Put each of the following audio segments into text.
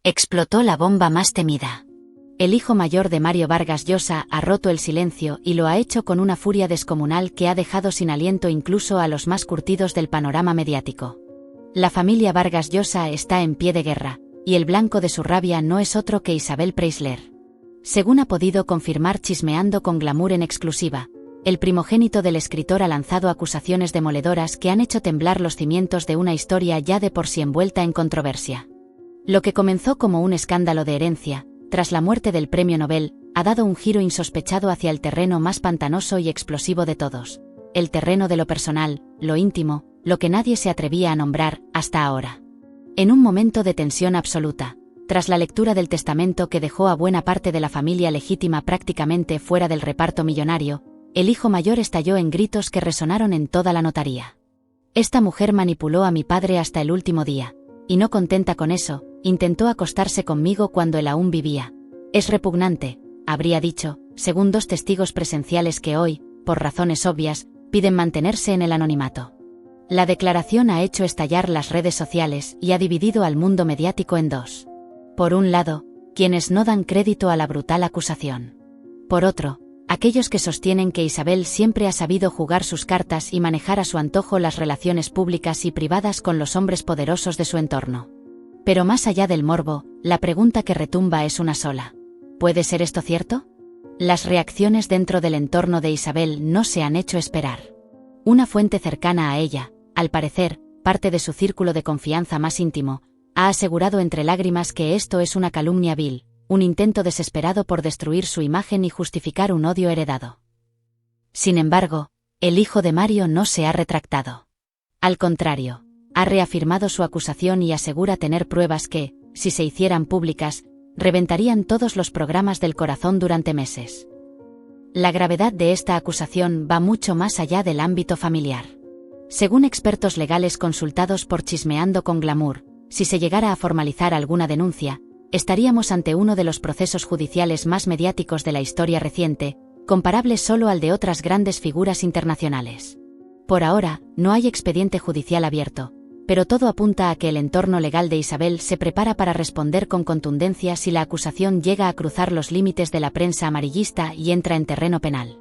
Explotó la bomba más temida. El hijo mayor de Mario Vargas Llosa ha roto el silencio y lo ha hecho con una furia descomunal que ha dejado sin aliento incluso a los más curtidos del panorama mediático. La familia Vargas Llosa está en pie de guerra, y el blanco de su rabia no es otro que Isabel Preisler. Según ha podido confirmar Chismeando con Glamour en exclusiva, el primogénito del escritor ha lanzado acusaciones demoledoras que han hecho temblar los cimientos de una historia ya de por sí envuelta en controversia. Lo que comenzó como un escándalo de herencia, tras la muerte del premio Nobel, ha dado un giro insospechado hacia el terreno más pantanoso y explosivo de todos, el terreno de lo personal, lo íntimo, lo que nadie se atrevía a nombrar hasta ahora. En un momento de tensión absoluta, tras la lectura del testamento que dejó a buena parte de la familia legítima prácticamente fuera del reparto millonario, el hijo mayor estalló en gritos que resonaron en toda la notaría. Esta mujer manipuló a mi padre hasta el último día, y no contenta con eso, intentó acostarse conmigo cuando él aún vivía. Es repugnante, habría dicho, según dos testigos presenciales que hoy, por razones obvias, piden mantenerse en el anonimato. La declaración ha hecho estallar las redes sociales y ha dividido al mundo mediático en dos. Por un lado, quienes no dan crédito a la brutal acusación. Por otro, aquellos que sostienen que Isabel siempre ha sabido jugar sus cartas y manejar a su antojo las relaciones públicas y privadas con los hombres poderosos de su entorno. Pero más allá del morbo, la pregunta que retumba es una sola. ¿Puede ser esto cierto? Las reacciones dentro del entorno de Isabel no se han hecho esperar. Una fuente cercana a ella, al parecer, parte de su círculo de confianza más íntimo, ha asegurado entre lágrimas que esto es una calumnia vil, un intento desesperado por destruir su imagen y justificar un odio heredado. Sin embargo, el hijo de Mario no se ha retractado. Al contrario, ha reafirmado su acusación y asegura tener pruebas que, si se hicieran públicas, reventarían todos los programas del corazón durante meses. La gravedad de esta acusación va mucho más allá del ámbito familiar. Según expertos legales consultados por Chismeando con Glamour, si se llegara a formalizar alguna denuncia, estaríamos ante uno de los procesos judiciales más mediáticos de la historia reciente, comparable solo al de otras grandes figuras internacionales. Por ahora, no hay expediente judicial abierto, pero todo apunta a que el entorno legal de Isabel se prepara para responder con contundencia si la acusación llega a cruzar los límites de la prensa amarillista y entra en terreno penal.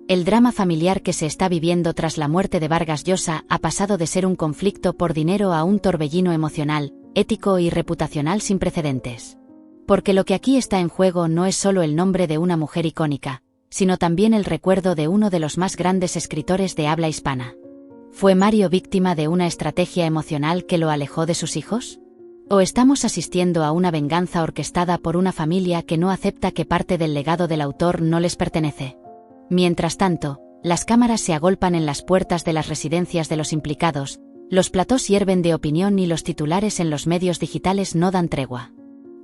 El drama familiar que se está viviendo tras la muerte de Vargas Llosa ha pasado de ser un conflicto por dinero a un torbellino emocional, ético y reputacional sin precedentes. Porque lo que aquí está en juego no es solo el nombre de una mujer icónica, sino también el recuerdo de uno de los más grandes escritores de habla hispana. ¿Fue Mario víctima de una estrategia emocional que lo alejó de sus hijos? ¿O estamos asistiendo a una venganza orquestada por una familia que no acepta que parte del legado del autor no les pertenece? Mientras tanto, las cámaras se agolpan en las puertas de las residencias de los implicados, los platós hierven de opinión y los titulares en los medios digitales no dan tregua.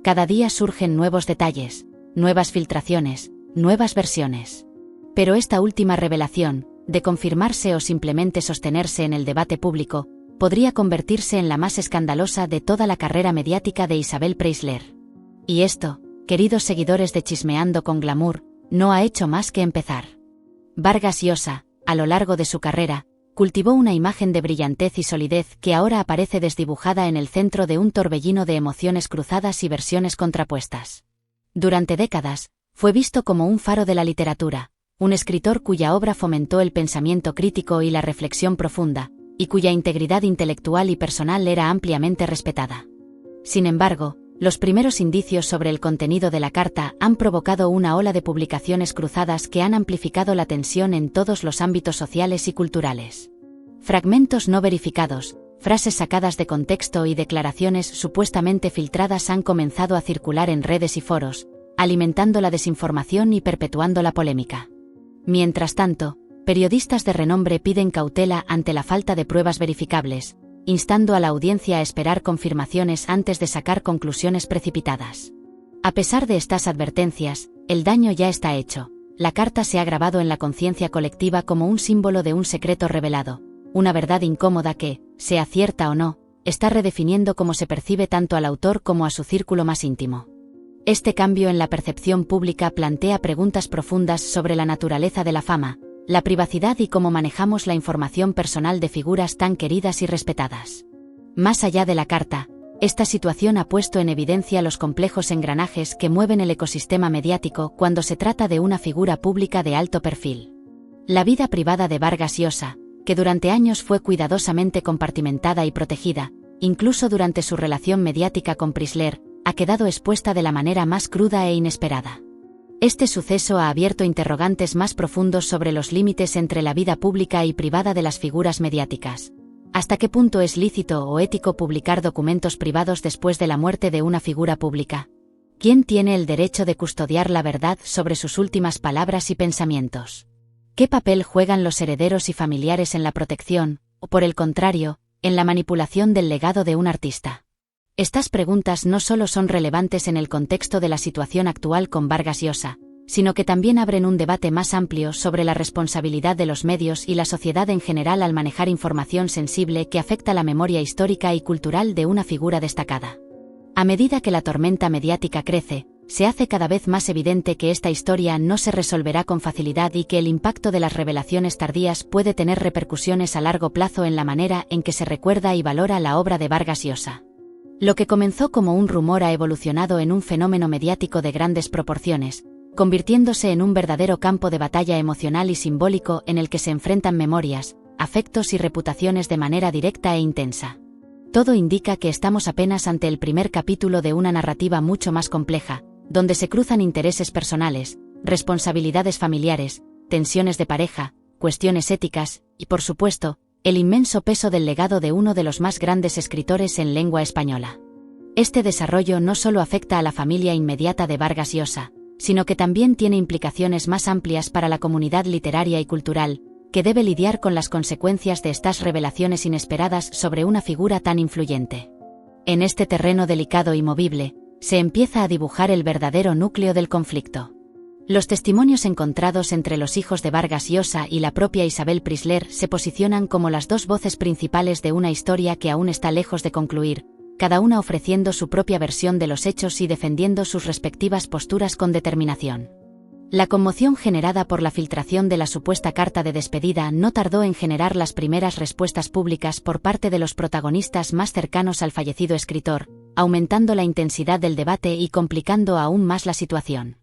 Cada día surgen nuevos detalles, nuevas filtraciones, nuevas versiones. Pero esta última revelación, de confirmarse o simplemente sostenerse en el debate público, podría convertirse en la más escandalosa de toda la carrera mediática de Isabel Preisler. Y esto, queridos seguidores de Chismeando con Glamour, no ha hecho más que empezar. Vargas Llosa, a lo largo de su carrera, cultivó una imagen de brillantez y solidez que ahora aparece desdibujada en el centro de un torbellino de emociones cruzadas y versiones contrapuestas. Durante décadas, fue visto como un faro de la literatura, un escritor cuya obra fomentó el pensamiento crítico y la reflexión profunda, y cuya integridad intelectual y personal era ampliamente respetada. Sin embargo, los primeros indicios sobre el contenido de la carta han provocado una ola de publicaciones cruzadas que han amplificado la tensión en todos los ámbitos sociales y culturales. Fragmentos no verificados, frases sacadas de contexto y declaraciones supuestamente filtradas han comenzado a circular en redes y foros, alimentando la desinformación y perpetuando la polémica. Mientras tanto, periodistas de renombre piden cautela ante la falta de pruebas verificables, instando a la audiencia a esperar confirmaciones antes de sacar conclusiones precipitadas. A pesar de estas advertencias, el daño ya está hecho. La carta se ha grabado en la conciencia colectiva como un símbolo de un secreto revelado, una verdad incómoda que, sea cierta o no, está redefiniendo cómo se percibe tanto al autor como a su círculo más íntimo. Este cambio en la percepción pública plantea preguntas profundas sobre la naturaleza de la fama, la privacidad y cómo manejamos la información personal de figuras tan queridas y respetadas. Más allá de la carta, Esta situación ha puesto en evidencia los complejos engranajes que mueven el ecosistema mediático cuando se trata de una figura pública de alto perfil. La vida privada de Vargas Llosa, que durante años fue cuidadosamente compartimentada y protegida, incluso durante su relación mediática con Prysler, ha quedado expuesta de la manera más cruda e inesperada. Este suceso ha abierto interrogantes más profundos sobre los límites entre la vida pública y privada de las figuras mediáticas. ¿Hasta qué punto es lícito o ético publicar documentos privados después de la muerte de una figura pública? ¿Quién tiene el derecho de custodiar la verdad sobre sus últimas palabras y pensamientos? ¿Qué papel juegan los herederos y familiares en la protección, o por el contrario, en la manipulación del legado de un artista? Estas preguntas no solo son relevantes en el contexto de la situación actual con Vargas Llosa, sino que también abren un debate más amplio sobre la responsabilidad de los medios y la sociedad en general al manejar información sensible que afecta la memoria histórica y cultural de una figura destacada. A medida que la tormenta mediática crece, se hace cada vez más evidente que esta historia no se resolverá con facilidad y que el impacto de las revelaciones tardías puede tener repercusiones a largo plazo en la manera en que se recuerda y valora la obra de Vargas Llosa. Lo que comenzó como un rumor ha evolucionado en un fenómeno mediático de grandes proporciones, convirtiéndose en un verdadero campo de batalla emocional y simbólico en el que se enfrentan memorias, afectos y reputaciones de manera directa e intensa. Todo indica que estamos apenas ante el primer capítulo de una narrativa mucho más compleja, donde se cruzan intereses personales, responsabilidades familiares, tensiones de pareja, cuestiones éticas, y por supuesto, el inmenso peso del legado de uno de los más grandes escritores en lengua española. Este desarrollo no solo afecta a la familia inmediata de Vargas Llosa, sino que también tiene implicaciones más amplias para la comunidad literaria y cultural, que debe lidiar con las consecuencias de estas revelaciones inesperadas sobre una figura tan influyente. En este terreno delicado y movible, se empieza a dibujar el verdadero núcleo del conflicto. Los testimonios encontrados entre los hijos de Vargas Llosa y la propia Isabel Prysler se posicionan como las dos voces principales de una historia que aún está lejos de concluir, cada una ofreciendo su propia versión de los hechos y defendiendo sus respectivas posturas con determinación. La conmoción generada por la filtración de la supuesta carta de despedida no tardó en generar las primeras respuestas públicas por parte de los protagonistas más cercanos al fallecido escritor, aumentando la intensidad del debate y complicando aún más la situación.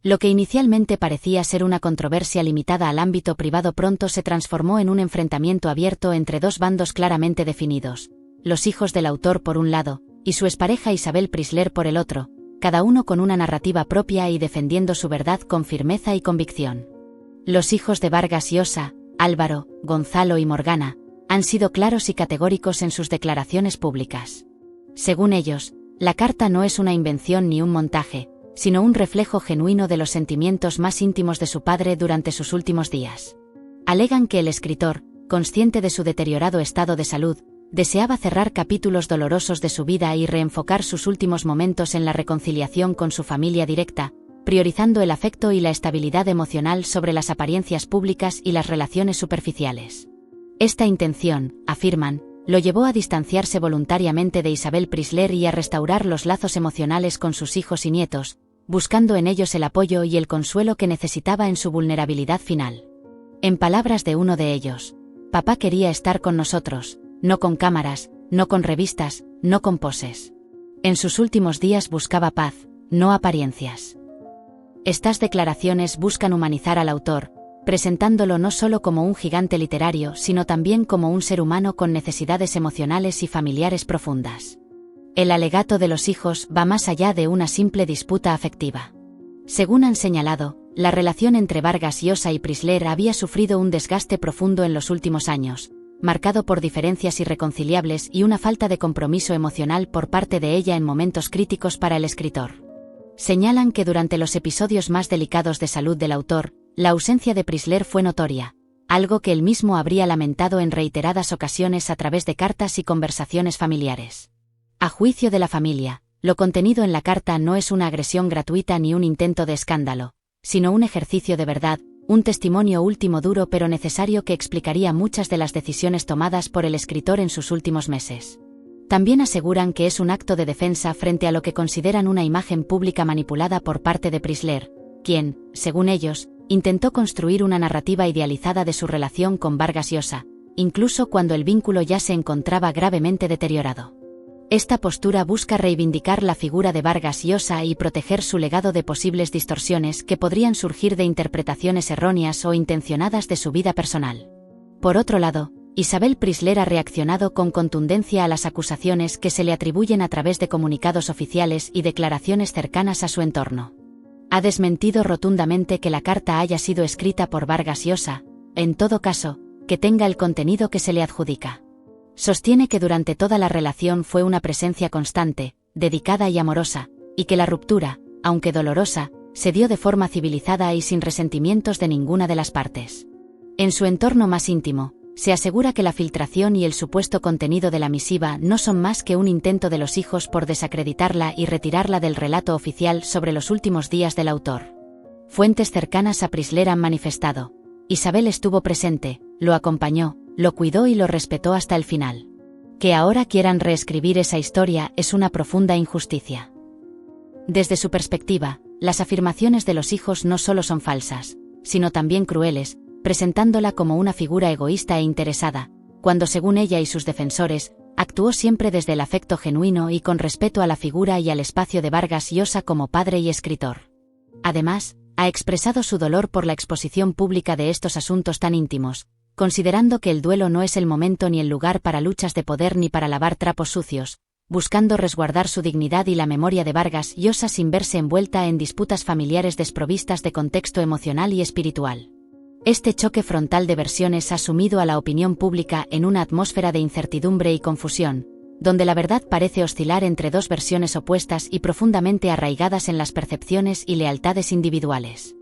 Lo que inicialmente parecía ser una controversia limitada al ámbito privado pronto se transformó en un enfrentamiento abierto entre dos bandos claramente definidos: los hijos del autor por un lado, y su expareja Isabel Prysler por el otro, cada uno con una narrativa propia y defendiendo su verdad con firmeza y convicción. Los hijos de Vargas Llosa, Álvaro, Gonzalo y Morgana, han sido claros y categóricos en sus declaraciones públicas. Según ellos, la carta no es una invención ni un montaje, sino un reflejo genuino de los sentimientos más íntimos de su padre durante sus últimos días. Alegan que el escritor, consciente de su deteriorado estado de salud, deseaba cerrar capítulos dolorosos de su vida y reenfocar sus últimos momentos en la reconciliación con su familia directa, priorizando el afecto y la estabilidad emocional sobre las apariencias públicas y las relaciones superficiales. Esta intención, afirman, lo llevó a distanciarse voluntariamente de Isabel Prysler y a restaurar los lazos emocionales con sus hijos y nietos, buscando en ellos el apoyo y el consuelo que necesitaba en su vulnerabilidad final. En palabras de uno de ellos: «Papá quería estar con nosotros, no con cámaras, no con revistas, no con poses. En sus últimos días buscaba paz, no apariencias». Estas declaraciones buscan humanizar al autor, presentándolo no solo como un gigante literario, sino también como un ser humano con necesidades emocionales y familiares profundas. El alegato de los hijos va más allá de una simple disputa afectiva. Según han señalado, la relación entre Vargas Llosa y Prysler había sufrido un desgaste profundo en los últimos años, marcado por diferencias irreconciliables y una falta de compromiso emocional por parte de ella en momentos críticos para el escritor. Señalan que durante los episodios más delicados de salud del autor, la ausencia de Prysler fue notoria, algo que él mismo habría lamentado en reiteradas ocasiones a través de cartas y conversaciones familiares. A juicio de la familia, lo contenido en la carta no es una agresión gratuita ni un intento de escándalo, sino un ejercicio de verdad, un testimonio último duro pero necesario que explicaría muchas de las decisiones tomadas por el escritor en sus últimos meses. También aseguran que es un acto de defensa frente a lo que consideran una imagen pública manipulada por parte de Prysler, quien, según ellos, intentó construir una narrativa idealizada de su relación con Vargas Llosa, incluso cuando el vínculo ya se encontraba gravemente deteriorado. Esta postura busca reivindicar la figura de Vargas Llosa y proteger su legado de posibles distorsiones que podrían surgir de interpretaciones erróneas o intencionadas de su vida personal. Por otro lado, Isabel Prisler ha reaccionado con contundencia a las acusaciones que se le atribuyen a través de comunicados oficiales y declaraciones cercanas a su entorno. Ha desmentido rotundamente que la carta haya sido escrita por Vargas Llosa, en todo caso, que tenga el contenido que se le adjudica. Sostiene que durante toda la relación fue una presencia constante, dedicada y amorosa, y que la ruptura, aunque dolorosa, se dio de forma civilizada y sin resentimientos de ninguna de las partes. En su entorno más íntimo, se asegura que la filtración y el supuesto contenido de la misiva no son más que un intento de los hijos por desacreditarla y retirarla del relato oficial sobre los últimos días del autor. Fuentes cercanas a Prisler han manifestado: Isabel estuvo presente, lo acompañó, lo cuidó y lo respetó hasta el final. Que ahora quieran reescribir esa historia es una profunda injusticia. Desde su perspectiva, las afirmaciones de los hijos no solo son falsas, sino también crueles, presentándola como una figura egoísta e interesada, cuando según ella y sus defensores, actuó siempre desde el afecto genuino y con respeto a la figura y al espacio de Vargas Llosa como padre y escritor. Además, ha expresado su dolor por la exposición pública de estos asuntos tan íntimos, considerando que el duelo no es el momento ni el lugar para luchas de poder ni para lavar trapos sucios, buscando resguardar su dignidad y la memoria de Vargas Llosa sin verse envuelta en disputas familiares desprovistas de contexto emocional y espiritual. Este choque frontal de versiones ha sumido a la opinión pública en una atmósfera de incertidumbre y confusión, donde la verdad parece oscilar entre dos versiones opuestas y profundamente arraigadas en las percepciones y lealtades individuales.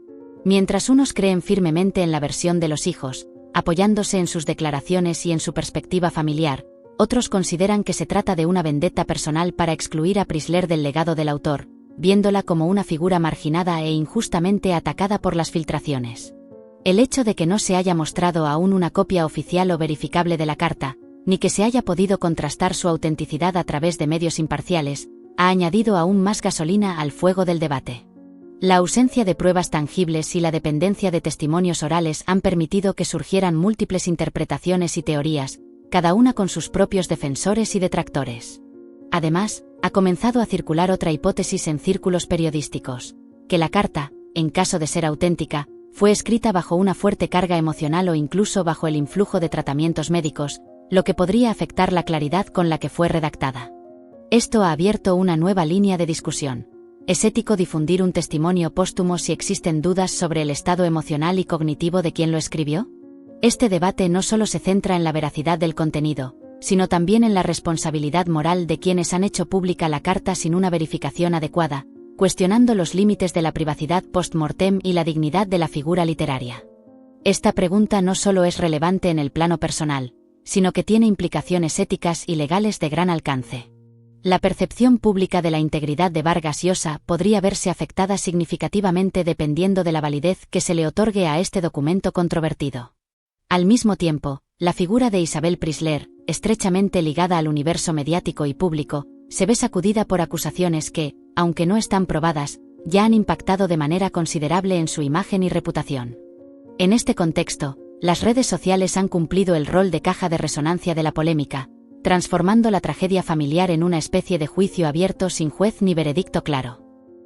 Mientras unos creen firmemente en la versión de los hijos, apoyándose en sus declaraciones y en su perspectiva familiar, otros consideran que se trata de una vendetta personal para excluir a Prisler del legado del autor, viéndola como una figura marginada e injustamente atacada por las filtraciones. El hecho de que no se haya mostrado aún una copia oficial o verificable de la carta, ni que se haya podido contrastar su autenticidad a través de medios imparciales, ha añadido aún más gasolina al fuego del debate. La ausencia de pruebas tangibles y la dependencia de testimonios orales han permitido que surgieran múltiples interpretaciones y teorías, cada una con sus propios defensores y detractores. Además, ha comenzado a circular otra hipótesis en círculos periodísticos: que la carta, en caso de ser auténtica, fue escrita bajo una fuerte carga emocional o incluso bajo el influjo de tratamientos médicos, lo que podría afectar la claridad con la que fue redactada. Esto ha abierto una nueva línea de discusión. ¿Es ético difundir un testimonio póstumo si existen dudas sobre el estado emocional y cognitivo de quien lo escribió? Este debate no solo se centra en la veracidad del contenido, sino también en la responsabilidad moral de quienes han hecho pública la carta sin una verificación adecuada, cuestionando los límites de la privacidad post-mortem y la dignidad de la figura literaria. Esta pregunta no solo es relevante en el plano personal, sino que tiene implicaciones éticas y legales de gran alcance. La percepción pública de la integridad de Vargas Llosa podría verse afectada significativamente dependiendo de la validez que se le otorgue a este documento controvertido. Al mismo tiempo, la figura de Isabel Prisler, estrechamente ligada al universo mediático y público, se ve sacudida por acusaciones que, aunque no están probadas, ya han impactado de manera considerable en su imagen y reputación. En este contexto, las redes sociales han cumplido el rol de caja de resonancia de la polémica, transformando la tragedia familiar en una especie de juicio abierto sin juez ni veredicto claro.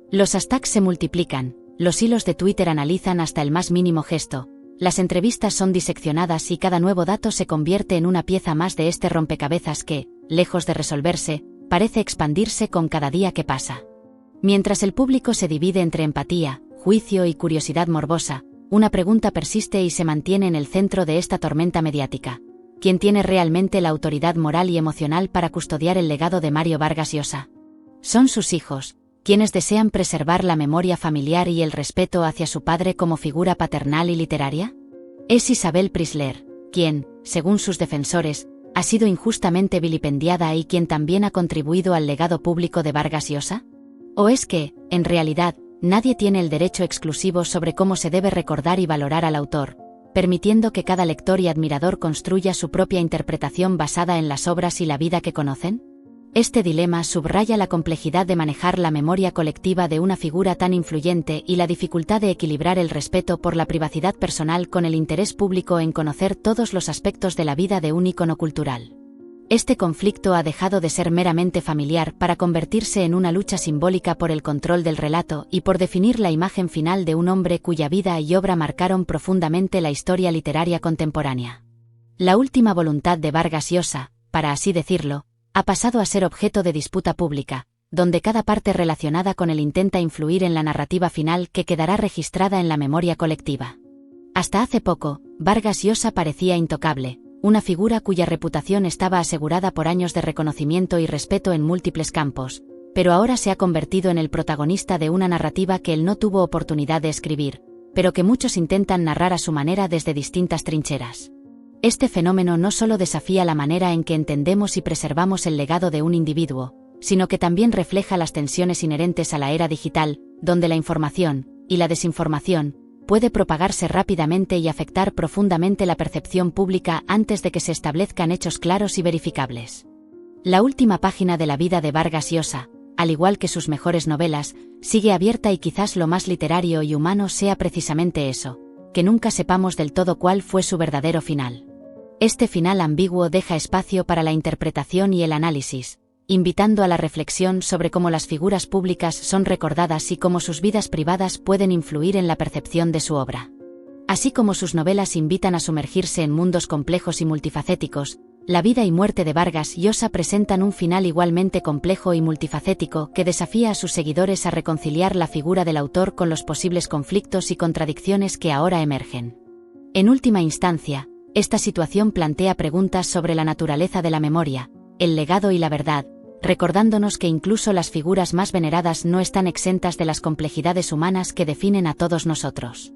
Los hashtags se multiplican, los hilos de Twitter analizan hasta el más mínimo gesto, las entrevistas son diseccionadas y cada nuevo dato se convierte en una pieza más de este rompecabezas que, lejos de resolverse, parece expandirse con cada día que pasa. Mientras el público se divide entre empatía, juicio y curiosidad morbosa, una pregunta persiste y se mantiene en el centro de esta tormenta mediática: ¿quién tiene realmente la autoridad moral y emocional para custodiar el legado de Mario Vargas Llosa? ¿Son sus hijos, quienes desean preservar la memoria familiar y el respeto hacia su padre como figura paternal y literaria? ¿Es Isabel Prisler, quien, según sus defensores, ha sido injustamente vilipendiada y quien también ha contribuido al legado público de Vargas Llosa? ¿O es que, en realidad, nadie tiene el derecho exclusivo sobre cómo se debe recordar y valorar al autor, permitiendo que cada lector y admirador construya su propia interpretación basada en las obras y la vida que conocen? Este dilema subraya la complejidad de manejar la memoria colectiva de una figura tan influyente y la dificultad de equilibrar el respeto por la privacidad personal con el interés público en conocer todos los aspectos de la vida de un ícono cultural. Este conflicto ha dejado de ser meramente familiar para convertirse en una lucha simbólica por el control del relato y por definir la imagen final de un hombre cuya vida y obra marcaron profundamente la historia literaria contemporánea. La última voluntad de Vargas Llosa, para así decirlo, ha pasado a ser objeto de disputa pública, donde cada parte relacionada con él intenta influir en la narrativa final que quedará registrada en la memoria colectiva. Hasta hace poco, Vargas Llosa parecía intocable, una figura cuya reputación estaba asegurada por años de reconocimiento y respeto en múltiples campos, pero ahora se ha convertido en el protagonista de una narrativa que él no tuvo oportunidad de escribir, pero que muchos intentan narrar a su manera desde distintas trincheras. Este fenómeno no solo desafía la manera en que entendemos y preservamos el legado de un individuo, sino que también refleja las tensiones inherentes a la era digital, donde la información, y la desinformación, puede propagarse rápidamente y afectar profundamente la percepción pública antes de que se establezcan hechos claros y verificables. La última página de la vida de Vargas Llosa, al igual que sus mejores novelas, sigue abierta y quizás lo más literario y humano sea precisamente eso, que nunca sepamos del todo cuál fue su verdadero final. Este final ambiguo deja espacio para la interpretación y el análisis, invitando a la reflexión sobre cómo las figuras públicas son recordadas y cómo sus vidas privadas pueden influir en la percepción de su obra. Así como sus novelas invitan a sumergirse en mundos complejos y multifacéticos, la vida y muerte de Vargas Llosa presentan un final igualmente complejo y multifacético que desafía a sus seguidores a reconciliar la figura del autor con los posibles conflictos y contradicciones que ahora emergen. En última instancia, esta situación plantea preguntas sobre la naturaleza de la memoria, el legado y la verdad, recordándonos que incluso las figuras más veneradas no están exentas de las complejidades humanas que definen a todos nosotros.